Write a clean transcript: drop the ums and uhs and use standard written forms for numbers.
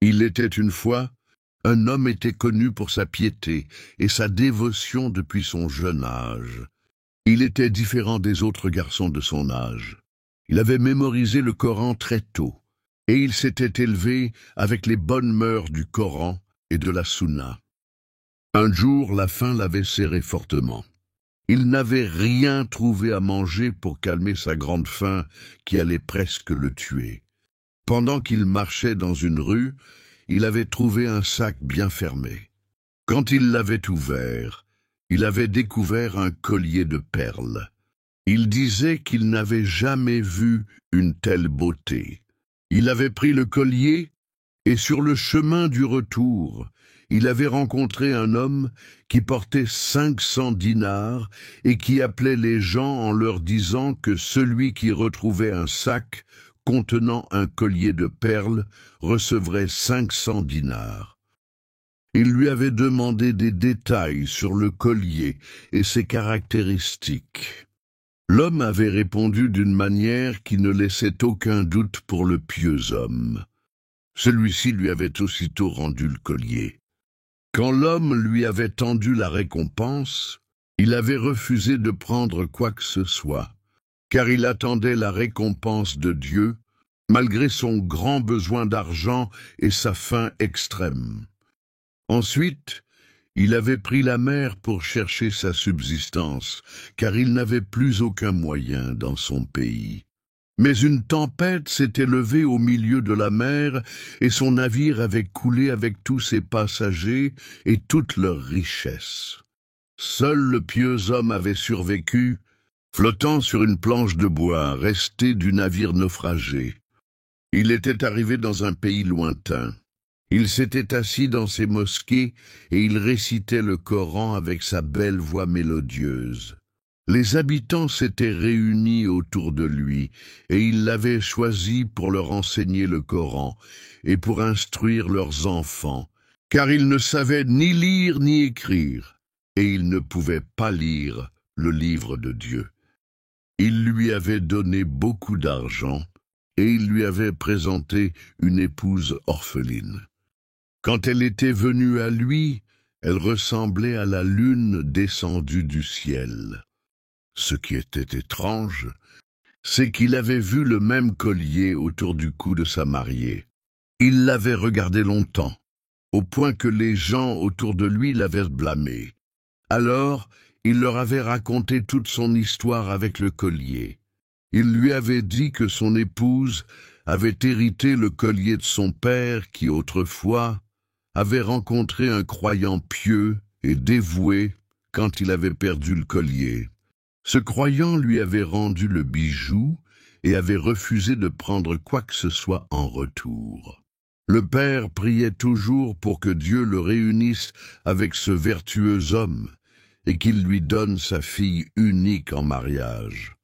Il était une fois, un homme était connu pour sa piété et sa dévotion depuis son jeune âge. Il était différent des autres garçons de son âge. Il avait mémorisé le Coran très tôt, et il s'était élevé avec les bonnes mœurs du Coran et de la Sunna. Un jour, la faim l'avait serré fortement. Il n'avait rien trouvé à manger pour calmer sa grande faim qui allait presque le tuer. Pendant qu'il marchait dans une rue, il avait trouvé un sac bien fermé. Quand il l'avait ouvert, il avait découvert un collier de perles. Il disait qu'il n'avait jamais vu une telle beauté. Il avait pris le collier et sur le chemin du retour, il avait rencontré un homme qui portait 500 dinars et qui appelait les gens en leur disant que celui qui retrouvait un sac contenant un collier de perles recevrait 500 dinars. Il lui avait demandé des détails sur le collier et ses caractéristiques. L'homme avait répondu d'une manière qui ne laissait aucun doute pour le pieux homme. Celui-ci lui avait aussitôt rendu le collier. Quand l'homme lui avait tendu la récompense, il avait refusé de prendre quoi que ce soit, car il attendait la récompense de Dieu, malgré son grand besoin d'argent et sa faim extrême. Ensuite, il avait pris la mer pour chercher sa subsistance, car il n'avait plus aucun moyen dans son pays. Mais une tempête s'était levée au milieu de la mer, et son navire avait coulé avec tous ses passagers et toutes leurs richesses. Seul le pieux homme avait survécu, flottant sur une planche de bois, resté du navire naufragé. Il était arrivé dans un pays lointain. Il s'était assis dans ses mosquées et il récitait le Coran avec sa belle voix mélodieuse. Les habitants s'étaient réunis autour de lui et il l'avait choisi pour leur enseigner le Coran et pour instruire leurs enfants, car ils ne savaient ni lire ni écrire et ils ne pouvaient pas lire le livre de Dieu. Il lui avait donné beaucoup d'argent et il lui avait présenté une épouse orpheline. Quand elle était venue à lui, elle ressemblait à la lune descendue du ciel. Ce qui était étrange, c'est qu'il avait vu le même collier autour du cou de sa mariée. Il l'avait regardé longtemps, au point que les gens autour de lui l'avaient blâmé. Alors, il leur avait raconté toute son histoire avec le collier. Il lui avait dit que son épouse avait hérité le collier de son père qui, autrefois, avait rencontré un croyant pieux et dévoué quand il avait perdu le collier. Ce croyant lui avait rendu le bijou et avait refusé de prendre quoi que ce soit en retour. Le père priait toujours pour que Dieu le réunisse avec ce vertueux homme et qu'il lui donne sa fille unique en mariage.